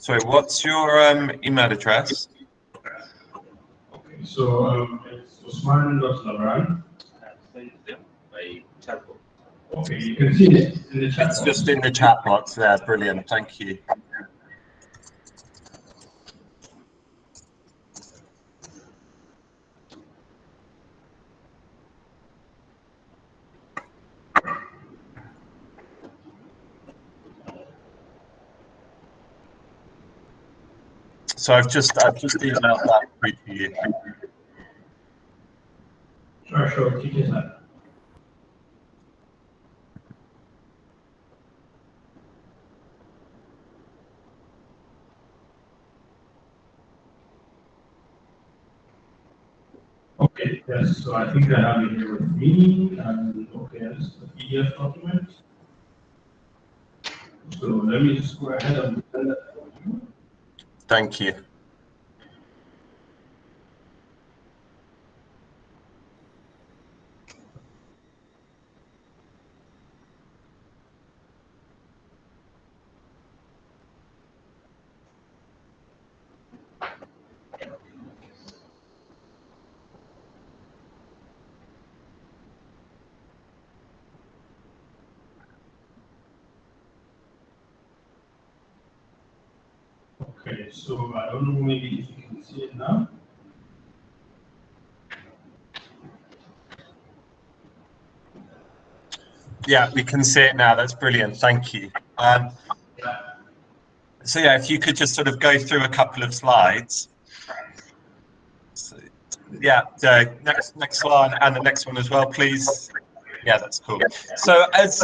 Sorry, what's your email address? Okay, so it's Osman.Labran. Okay, you can see it in the chat box. It's just in the chat box there. Brilliant, thank you. So I've just emailed that through to you. Sure, take your time. Okay, yes, so I think I have it here with me, and okay, this is the PDF document. So let me just go ahead and send that for you. Thank you. Okay, so I don't know, maybe if you can see it now. Yeah, we can see it now. That's brilliant. Thank you. So yeah, if you could just sort of go through a couple of slides. So, yeah, the next one and the next one as well, please. Yeah, that's cool. So as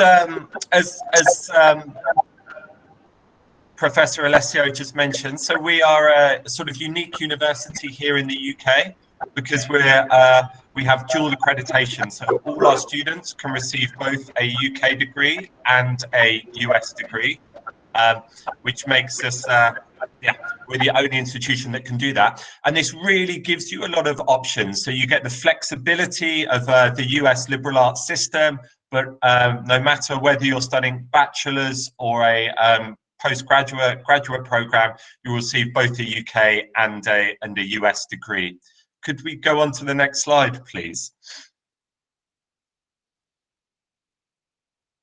Professor Alessio just mentioned, so we are a sort of unique university here in the UK because we have dual accreditation. So all our students can receive both a UK degree and a US degree, which makes us, we're the only institution that can do that. And this really gives you a lot of options. So you get the flexibility of the US liberal arts system, but no matter whether you're studying bachelor's or a graduate program, you will receive both a UK and a US degree. Could we go on to the next slide, please?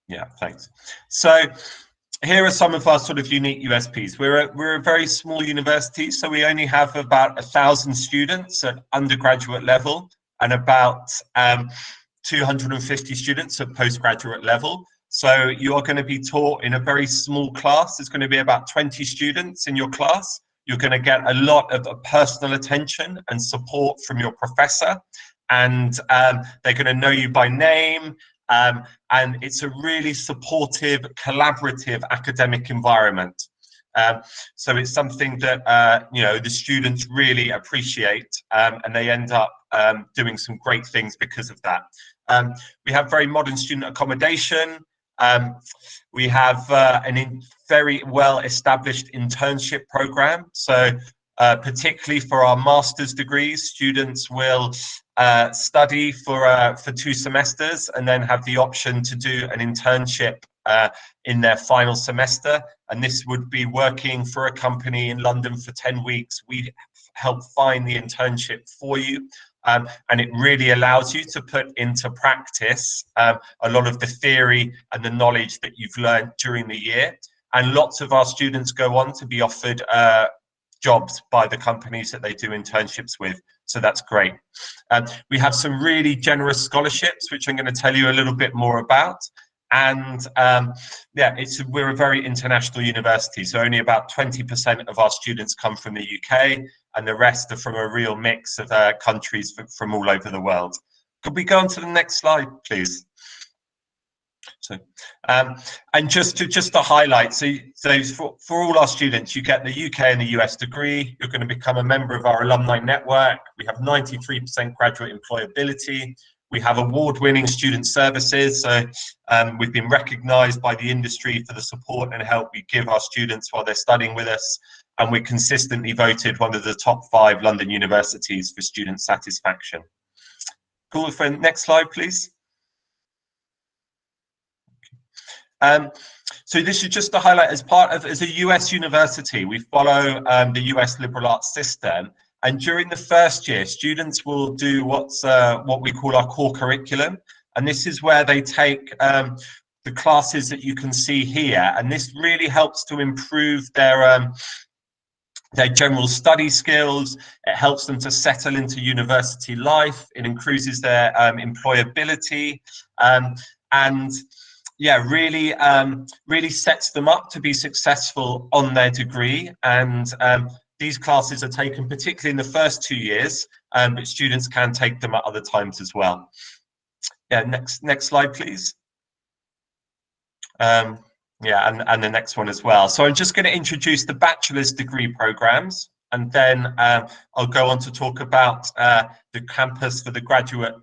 Yeah, thanks. So here are some of our sort of unique USPs. We're a very small university, so we only have about 1,000 students at undergraduate level and about 250 students at postgraduate level. So you're going to be taught in a very small class. There's going to be about 20 students in your class. You're going to get a lot of personal attention and support from your professor, and they're going to know you by name. And it's a really supportive, collaborative academic environment. So it's something that the students really appreciate, and they end up doing some great things because of that. We have very modern student accommodation. We have a very well established internship program. So particularly for our master's degrees, students will study for 2 semesters and then have the option to do an internship in their final semester. And this would be working for a company in London for 10 weeks. We help find the internship for you. And it really allows you to put into practice a lot of the theory and the knowledge that you've learned during the year. And lots of our students go on to be offered jobs by the companies that they do internships with. So that's great. We have some really generous scholarships, which I'm going to tell you a little bit more about. And we're a very international university. So only about 20% of our students come from the UK, and the rest are from a real mix of countries from all over the world. Could we go on to the next slide, please? So, and just to highlight, so for all our students, you get the UK and the US degree. You're going to become a member of our alumni network. We have 93% graduate employability. We have award-winning student services. So we've been recognized by the industry for the support and help we give our students while they're studying with us. And we're consistently voted one of the top 5 London universities for student satisfaction. Cool, friend. Next slide, please. So this is just to highlight, as a US university, we follow the US liberal arts system. And during the first year, students will do what we call our core curriculum. And this is where they take the classes that you can see here. And this really helps to improve their general study skills. It helps them to settle into university life. It increases their employability, and yeah, really sets them up to be successful on their degree. And these classes are taken particularly in the first 2 years, but students can take them at other times as well. Yeah, next slide, please. Yeah, and the next one as well. So I'm just going to introduce the bachelor's degree programs, and then I'll go on to talk about the campus for the graduate,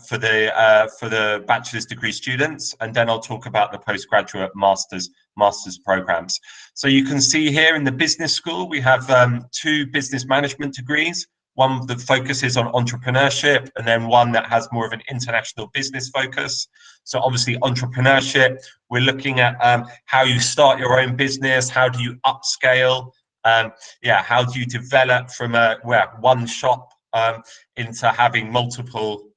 for the bachelor's degree students, and then I'll talk about the postgraduate master's programs. So you can see here in the business school, we have 2 business management degrees. One that focuses on entrepreneurship, and then one that has more of an international business focus. So obviously entrepreneurship, we're looking at how you start your own business, how do you upscale, how do you develop from one shop into having multiple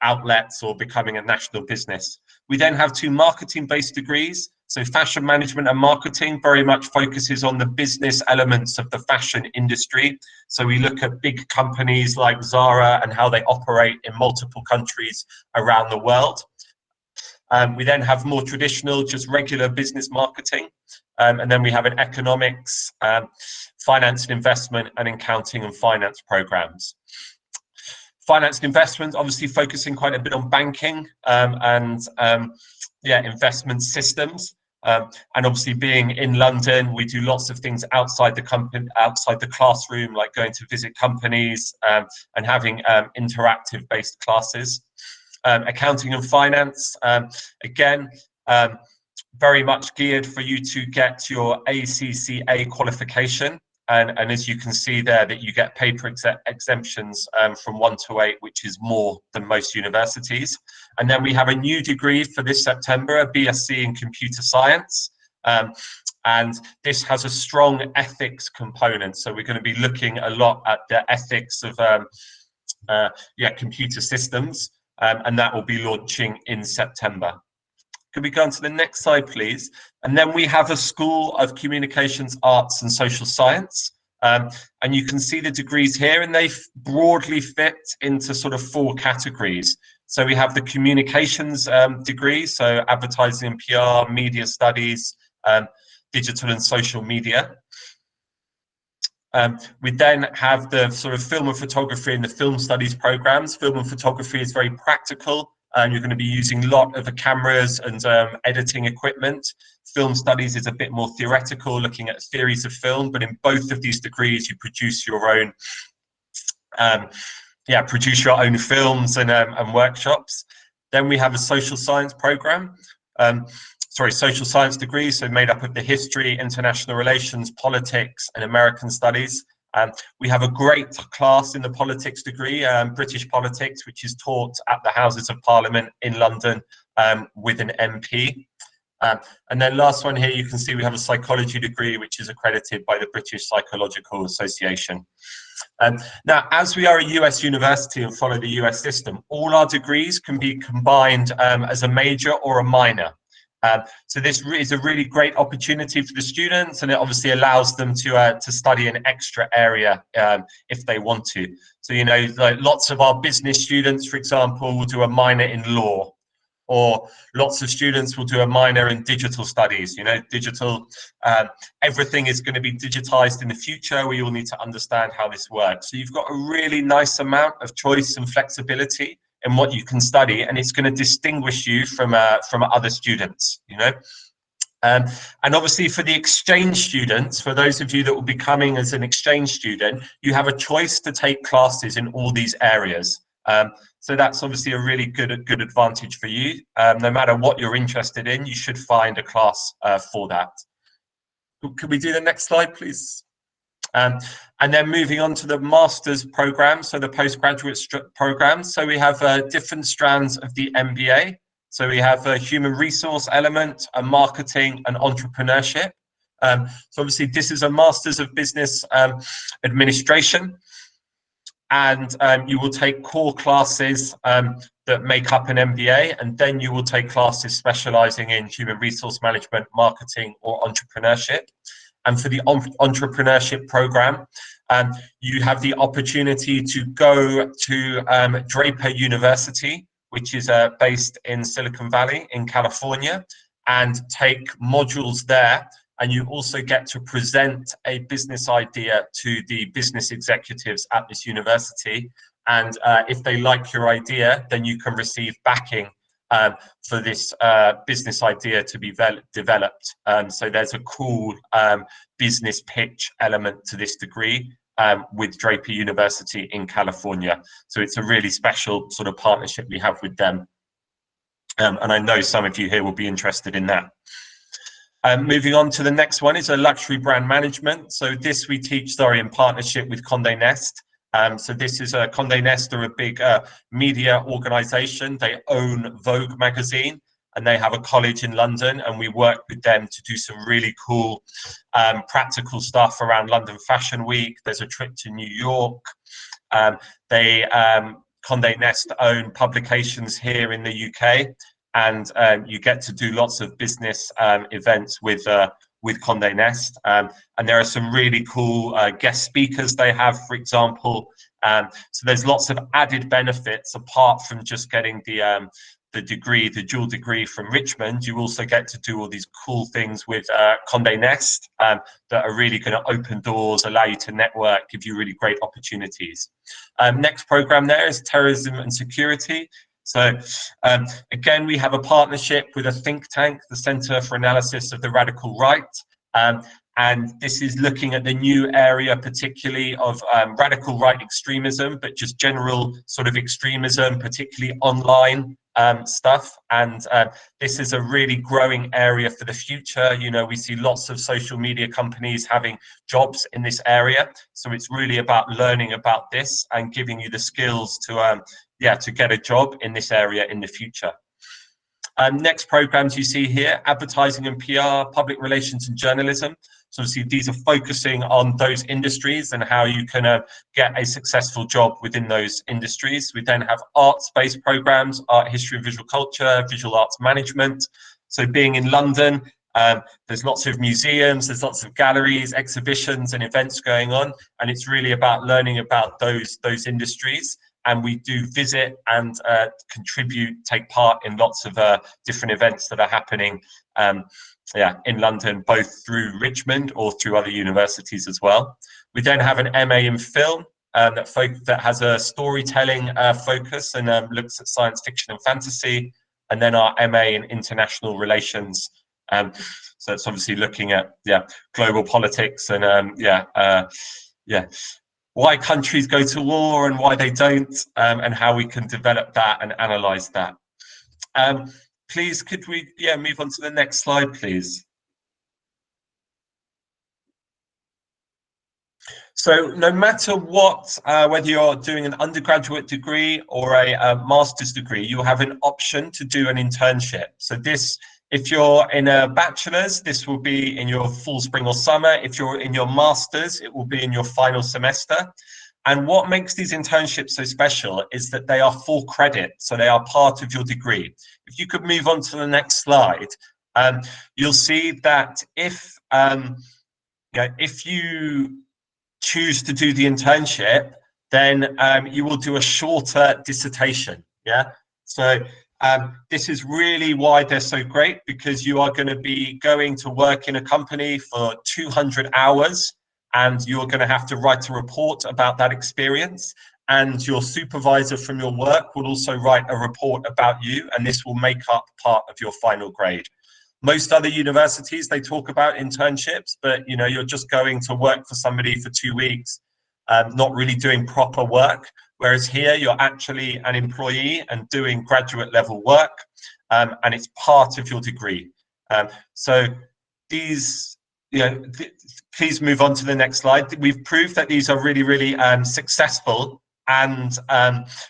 outlets or becoming a national business. We then have 2 marketing-based degrees. So fashion management and marketing very much focuses on the business elements of the fashion industry. So we look at big companies like Zara and how they operate in multiple countries around the world. We then have more traditional, just regular business marketing. And then we have an economics, finance and investment, and accounting and finance programs. Finance and investment, obviously focusing quite a bit on banking and investment systems. And obviously being in London, we do lots of things outside the company, outside the classroom, like going to visit companies and having interactive based classes. Accounting and finance, again, very much geared for you to get your ACCA qualification. And as you can see there, that you get paper exemptions from 1 to 8, which is more than most universities. And then we have a new degree for this September, a BSc in computer science. And this has a strong ethics component. So we're going to be looking a lot at the ethics of computer systems, and that will be launching in September. Could we go on to the next slide, please? And then we have a School of Communications, Arts and Social Science. And you can see the degrees here, and they broadly fit into sort of 4 categories. So we have the communications degree, so advertising and PR, media studies, digital and social media. We then have the sort of film and photography and the film studies programs. Film and photography is very practical. You're going to be using a lot of the cameras and editing equipment. Film studies is a bit more theoretical, looking at theories of film, but in both of these degrees, you produce your own films and workshops. Then we have a social science program, social science degree, so made up of the history, international relations, politics, and American studies. We have a great class in the politics degree, British politics, which is taught at the Houses of Parliament in London with an MP. And then last one here, you can see we have a psychology degree, which is accredited by the British Psychological Association. Now, as we are a US university and follow the US system, all our degrees can be combined as a major or a minor. So this is a really great opportunity for the students, and it obviously allows them to study an extra area if they want to. So, you know, like lots of our business students, for example, will do a minor in law, or lots of students will do a minor in digital studies. You know, digital, everything is going to be digitized in the future. We all need to understand how this works. So you've got a really nice amount of choice and flexibility in what you can study, and it's going to distinguish you from other students, you know. And obviously for the exchange students, for those of you that will be coming as an exchange student, you have a choice to take classes in all these areas. So that's obviously a really good advantage for you. No matter what you're interested in, you should find a class for that. Could we do the next slide, please? And then moving on to the master's program, so the postgraduate program. So we have different strands of the MBA. So we have a human resource element, a marketing and entrepreneurship. So obviously this is a Masters of Business Administration, and you will take core classes that make up an MBA, and then you will take classes specializing in human resource management, marketing, or entrepreneurship. And for the entrepreneurship program, you have the opportunity to go to Draper University, which is based in Silicon Valley in California, and take modules there. And you also get to present a business idea to the business executives at this university. And if they like your idea, then you can receive backing for this business idea to be developed. So there's a cool business pitch element to this degree with Draper University in California. So it's a really special sort of partnership we have with them. And I know some of you here will be interested in that. Moving on to the next one is a luxury brand management. So this we teach, in partnership with Condé Nast. So this is Condé Nast are a big media organization. They own Vogue magazine, and they have a college in London, and we work with them to do some really cool practical stuff around London Fashion Week. There's a trip to New York. Condé Nast own publications here in the UK, and you get to do lots of business events with Condé Nast. And there are some really cool guest speakers they have, for example. So there's lots of added benefits apart from just getting the degree, the dual degree from Richmond. You also get to do all these cool things with Condé Nast that are really going to open doors, allow you to network, give you really great opportunities. Next program there is Terrorism and Security. So again, we have a partnership with a think tank, the Center for Analysis of the Radical Right. And this is looking at the new area, particularly of radical right extremism, but just general sort of extremism, particularly online stuff. And this is a really growing area for the future. You know, we see lots of social media companies having jobs in this area. So it's really about learning about this and giving you the skills to get a job in this area in the future. Next programs you see here, advertising and PR, public relations and journalism. So obviously these are focusing on those industries and how you can get a successful job within those industries. We then have arts-based programs, art history and visual culture, visual arts management. So being in London, there's lots of museums, there's lots of galleries, exhibitions and events going on. And it's really about learning about those industries. And we do visit and contribute, take part in lots of different events that are happening in London, both through Richmond or through other universities as well. We then have an MA in film that has a storytelling focus and looks at science fiction and fantasy. And then our MA in international relations. So it's obviously looking at global politics and why countries go to war and why they don't, and how we can develop that and analyze that. Please, could we move on to the next slide, please? So no matter what, whether you're doing an undergraduate degree or a master's degree, you have an option to do an internship. So this, if you're in a bachelor's, this will be in your fall, spring or summer. If you're in your master's, it will be in your final semester. And what makes these internships so special is that they are full credit, so they are part of your degree. If you could move on to the next slide, you'll see that if you choose to do the internship, then you will do a shorter dissertation. So this is really why they're so great, because you are going to be going to work in a company for 200 hours. And you're going to have to write a report about that experience. And your supervisor from your work will also write a report about you, and this will make up part of your final grade. Most other universities, they talk about internships, but you're just going to work for somebody for 2 weeks, not really doing proper work. Whereas here, you're actually an employee and doing graduate level work, and it's part of your degree. So these, please move on to the next slide. We've proved that these are really, really successful and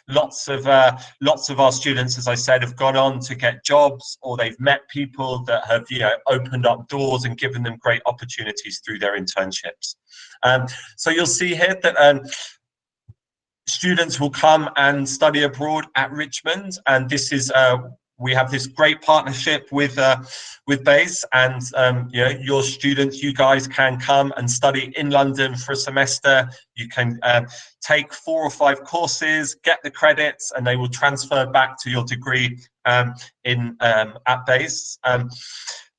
lots of our students, as I said, have gone on to get jobs, or they've met people that have, you know, opened up doors and given them great opportunities through their internships. So you'll see here that students will come and study abroad at Richmond, and this is we have this great partnership with BASE, and you know, your students, you guys can come and study in London for a semester. You can take 4 or 5 courses, get the credits, and they will transfer back to your degree at BASE.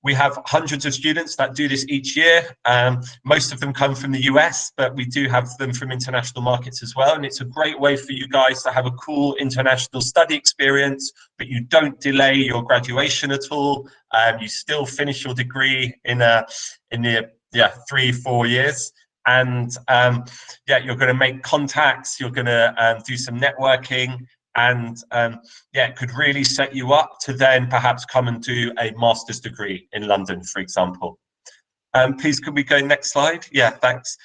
We have hundreds of students that do this each year. Most of them come from the US, but we do have them from international markets as well. And it's a great way for you guys to have a cool international study experience, but you don't delay your graduation at all. You still finish your degree in the 3-4 years. And yeah, you're going to make contacts, you're going to do some networking, and yeah, it could really set you up to then perhaps come and do a master's degree in London, for example. Please, could we go next slide? Yeah, thanks.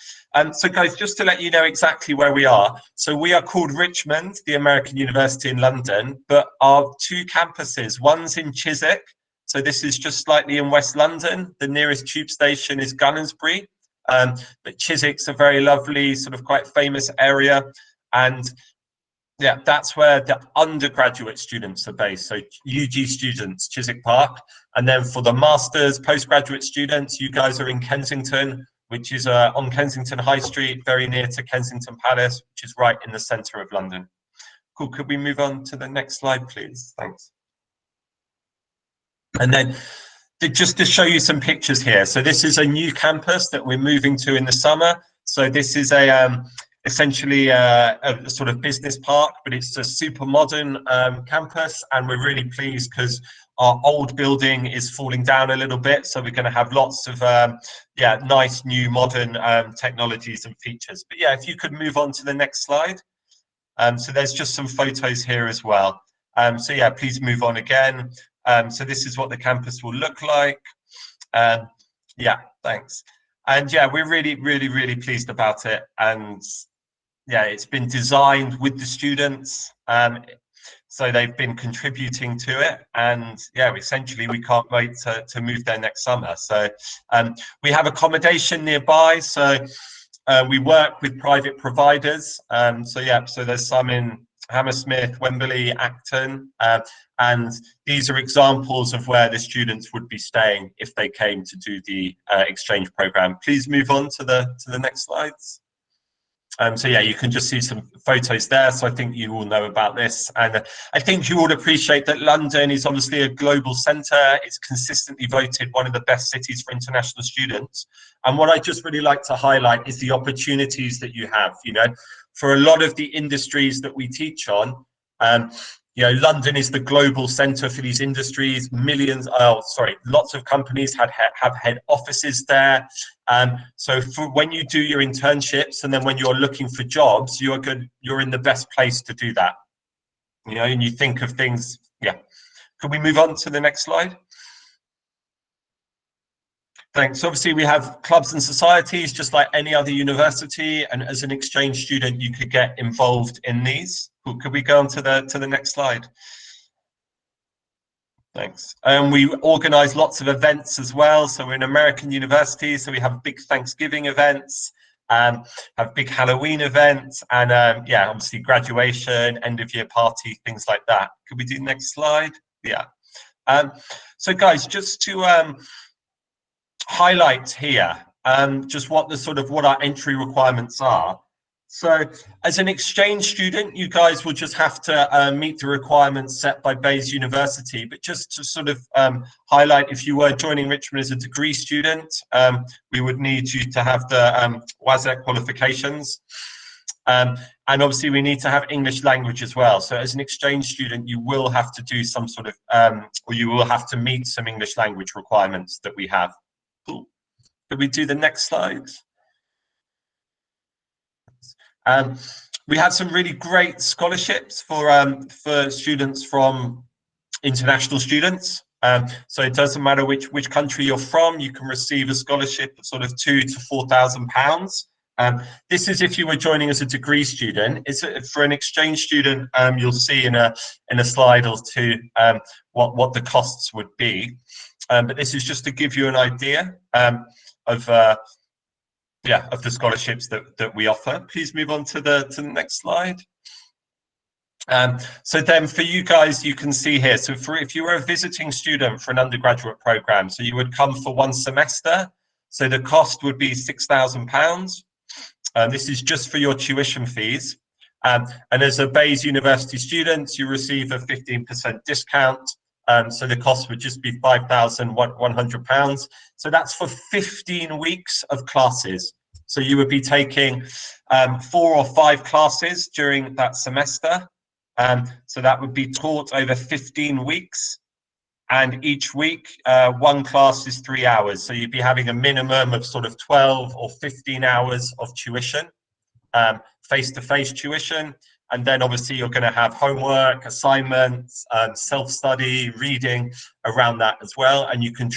So guys, just to let you know exactly where we are. So we are called Richmond, the American University in London, but our 2 campuses, one's in Chiswick. So this is just slightly in West London. The nearest tube station is Gunnersbury. But Chiswick's a very lovely, sort of quite famous area. And yeah, that's where the undergraduate students are based. So UG students, Chiswick Park. And then for the master's, postgraduate students, you guys are in Kensington, which is on Kensington High Street, very near to Kensington Palace, which is right in the centre of London. Cool, could we move on to the next slide, please? Thanks. And then just to show you some pictures here. So this is a new campus that we're moving to in the summer. So this is a essentially a sort of business park, but it's a super modern campus, and we're really pleased because our old building is falling down a little bit, so we're going to have lots of yeah, nice new modern technologies and features. But yeah, if you could move on to the next slide. So there's just some photos here as well. So yeah, please move on again. So this is what the campus will look like. Yeah, thanks. And yeah, we're really pleased about it. And yeah, it's been designed with the students, so they've been contributing to it, and yeah, essentially we can't wait to move there next summer. So we have accommodation nearby, so we work with private providers. So yeah, so there's some in Hammersmith, Wembley, Acton, and these are examples of where the students would be staying if they came to do the exchange program. Please move on to the next slides. So yeah, you can just see some photos there. So I think you all know about this. And I think you all appreciate that London is obviously a global centre. It's consistently voted one of the best cities for international students. And what I just really like to highlight is the opportunities that you have, you know, for a lot of the industries that we teach on. You know, London is the global centre for these industries. Lots of companies have head offices there. So for when you do your internships and then when you're looking for jobs, you're in the best place to do that. You know, and you think of things. Yeah. Could we move on to the next slide? Thanks. Obviously, we have clubs and societies just like any other university, and as an exchange student, you could get involved in these. Could we go on to the next slide? Thanks. We organise lots of events as well. So we're an American university, so we have big Thanksgiving events, have big Halloween events, and yeah, obviously graduation, end of year party, things like that. Could we do the next slide? Yeah. So guys, just to highlight here just what our entry requirements are. So as an exchange student, you guys will just have to meet the requirements set by BASE University. But just to sort of highlight, if you were joining Richmond as a degree student, we would need you to have the WASEC qualifications. And obviously we need to have English language as well. So as an exchange student, you will have to do some sort of, or you will have to meet some English language requirements that we have. Cool. Could we do the next slide? We have some really great scholarships for students from international students. So it doesn't matter which country you're from, you can receive a scholarship of sort of £2,000 to £4,000. This is if you were joining as a degree student. It's for an exchange student. You'll see in a slide or two what the costs would be. But this is just to give you an idea of the scholarships that we offer. Please move on to the next slide. So then for you guys, you can see here, so if you were a visiting student for an undergraduate program, so you would come for 1 semester, so the cost would be £6,000. This is just for your tuition fees. And as a Bayes University student, you receive a 15% discount. So the cost would just be £5,100. So that's for 15 weeks of classes. So you would be taking 4 or 5 classes during that semester. So that would be taught over 15 weeks, and each week one class is 3 hours. So you'd be having a minimum of sort of 12 or 15 hours of tuition, face-to-face tuition, and then obviously you're going to have homework, assignments, self-study, reading around that as well, and you can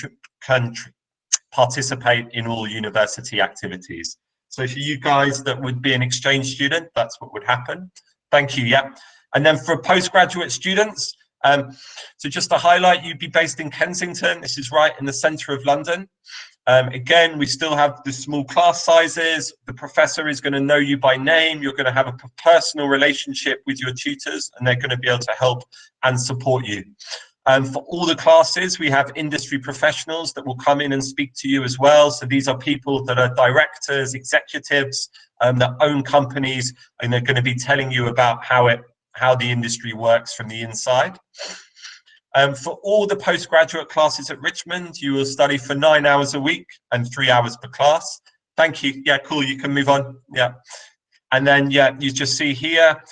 participate in all university activities. So for you guys that would be an exchange student, that's what would happen. Thank you. Yeah. And then for postgraduate students, so just to highlight, you'd be based in Kensington. This is right in the centre of London. Again, we still have the small class sizes. The professor is going to know you by name. You're going to have a personal relationship with your tutors, and they're going to be able to help and support you. For all the classes, we have industry professionals that will come in and speak to you as well. So these are people that are directors, executives, that own companies, and they're going to be telling you about how the industry works from the inside. For all the postgraduate classes at Richmond, you will study for 9 hours a week and 3 hours per class. Thank you. Yeah, cool. You can move on. Yeah. And then, yeah, you just see here,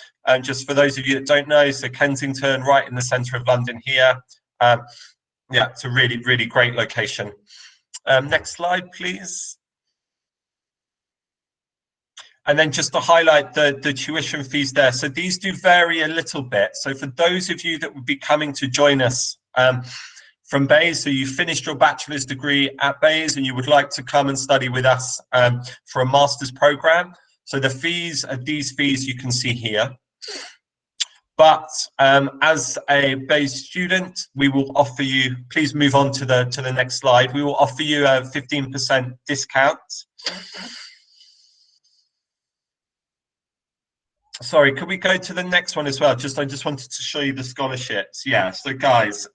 just for those of you that don't know, so Kensington, right in the centre of London here. Yeah, it's a really, really great location. Next slide, please. And then just to highlight the tuition fees there. So these do vary a little bit. So for those of you that would be coming to join us from Bayes, so you finished your bachelor's degree at Bayes and you would like to come and study with us for a master's program. So the fees are these fees you can see here. But as a Bayes student, we will offer you, please move on to the next slide. We will offer you a 15% discount. Sorry, could we go to the next one as well? I just wanted to show you the scholarships. Yeah, so guys,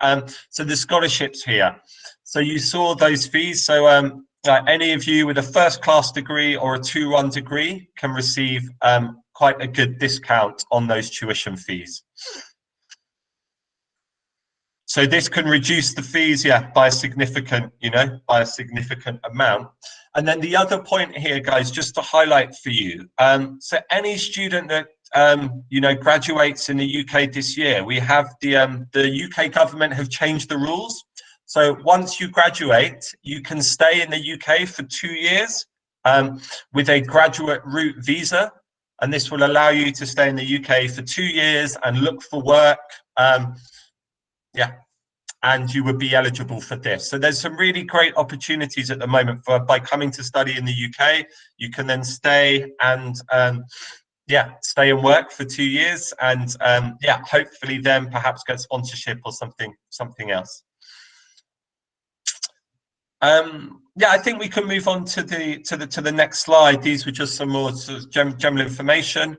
so the scholarships here. So you saw those fees. So any of you with a first class degree or a 2-1 degree can receive quite a good discount on those tuition fees. So this can reduce the fees, yeah, by a significant, by a significant amount. And then the other point here, guys, just to highlight for you, so any student that graduates in the UK this year, we have the UK government have changed the rules. So once you graduate, you can stay in the UK for 2 years with a graduate route visa, and this will allow you to stay in the UK for 2 years and look for work. And you would be eligible for this. So there's some really great opportunities at the moment by coming to study in the UK. You can then stay and stay and work for 2 years, and hopefully then perhaps get sponsorship or something else. I think we can move on to the next slide. These were just some more sort of general information.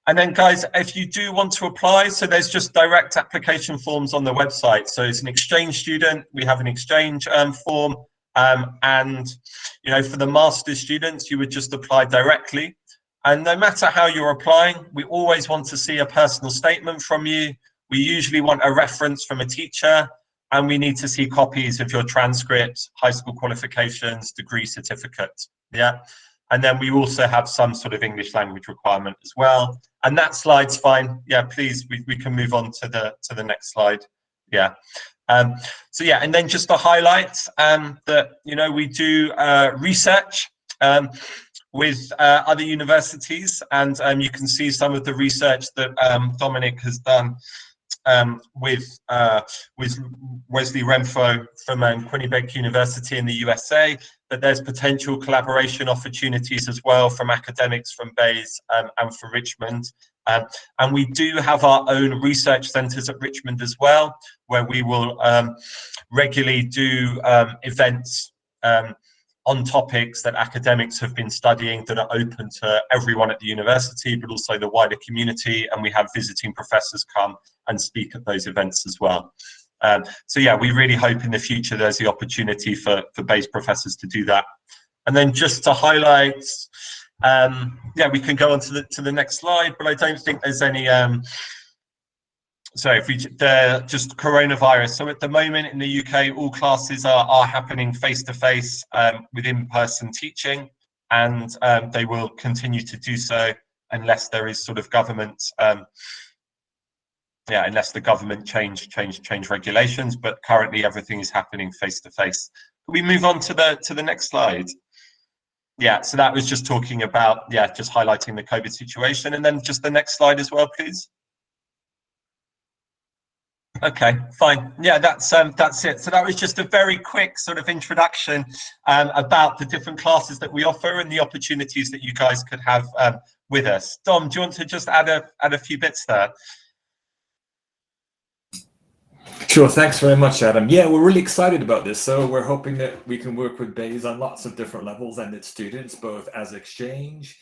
And then, guys, if you do want to apply, so there's just direct application forms on the website. So as an exchange student, we have an exchange form. And, for the master's students, you would just apply directly. And no matter how you're applying, we always want to see a personal statement from you. We usually want a reference from a teacher, and we need to see copies of your transcripts, high school qualifications, degree certificate. Yeah. And then we also have some sort of English language requirement as well. And that slide's fine. Yeah, please, we can move on to the next slide. Yeah. So yeah, and then just to highlight that, we do research with other universities, and you can see some of the research that Dominic has done with Wesley Renfro from Quinnipiac University in the USA. but there's potential collaboration opportunities as well from academics from Bays and from Richmond. And we do have our own research centres at Richmond as well, where we will regularly do events on topics that academics have been studying that are open to everyone at the university, but also the wider community. And we have visiting professors come and speak at those events as well. So yeah, we really hope in the future there's the opportunity for Bays professors to do that. And then just to highlight, yeah, we can go on to the next slide, but I don't think there's any sorry, if we just coronavirus. So at the moment in the UK, all classes are happening face-to-face with in-person teaching, and they will continue to do so unless there is sort of government, unless the government change regulations. But currently everything is happening face-to-face. Can we move on to the next slide? Yeah, so that was just talking about, just highlighting the COVID situation, and then just the next slide as well, please. Okay, fine. Yeah, that's it. So that was just a very quick sort of introduction about the different classes that we offer and the opportunities that you guys could have with us. Dom, do you want to just add a few bits there? Sure, thanks very much, Adam. Yeah, we're really excited about this. So we're hoping that we can work with Bays on lots of different levels and its students, both as exchange,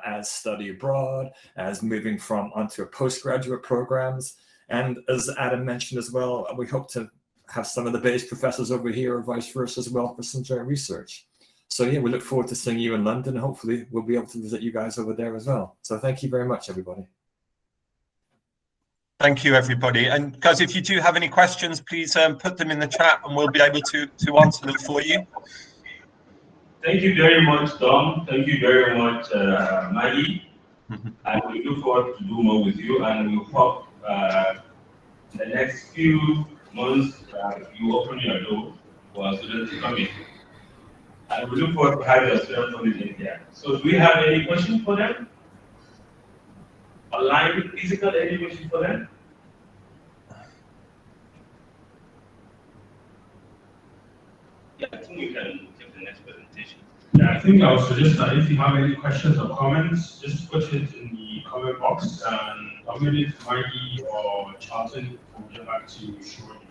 as study abroad, as moving from onto postgraduate programs. And as Adam mentioned as well, we hope to have some of the Bays professors over here or vice versa as well for some joint research. So yeah, we look forward to seeing you in London. Hopefully we'll be able to visit you guys over there as well. So thank you very much, everybody. Thank you, everybody. And guys, if you do have any questions, please put them in the chat and we'll be able to answer them for you. Thank you very much, Dom. Thank you very much, Maggie. And we look forward to do more with you, and we hope in the next few months you open your door for our students to come in. And we look forward to having your students in here. So do we have any questions for them? Online, physical, any questions for them? Yeah, I think we can take the next presentation. Yeah, I think I would suggest that if you have any questions or comments, just put it in the comment box and Dominic, Maggie, or Charlton will get back to you shortly.